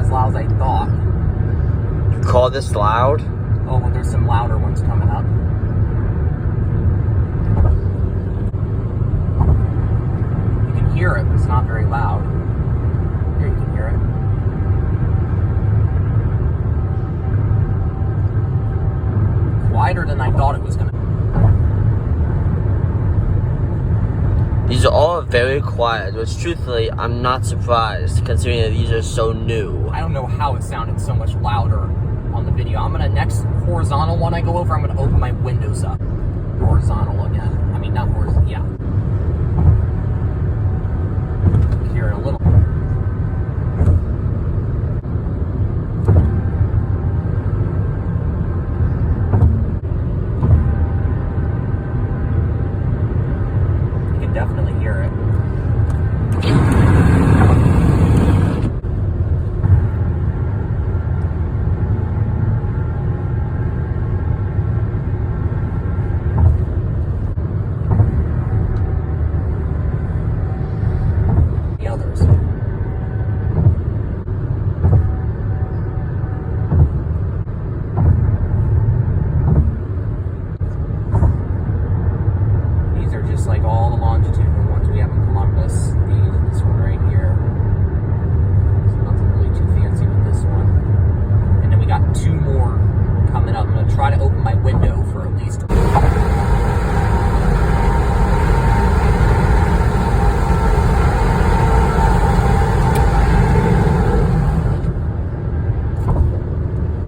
as loud as I thought. You call this loud? Oh, well, there's some louder ones coming up. You can hear it, but it's not very loud. Here, you can hear it. Quieter than I thought it was going to be. These are all very quiet, which truthfully, I'm not surprised, considering that these are so new. I don't know how it sounded so much louder on the video. I'm gonna, next horizontal one I go over, I'm gonna open my windows up. Horizontal again. I mean, not horizontal, yeah. Hear it a little. Definitely hear it. The others. These are just like all the longitudinal ones we have in Columbus. This one right here. There's nothing really too fancy with this one. And then we got two more coming up. I'm going to try to open my window for at least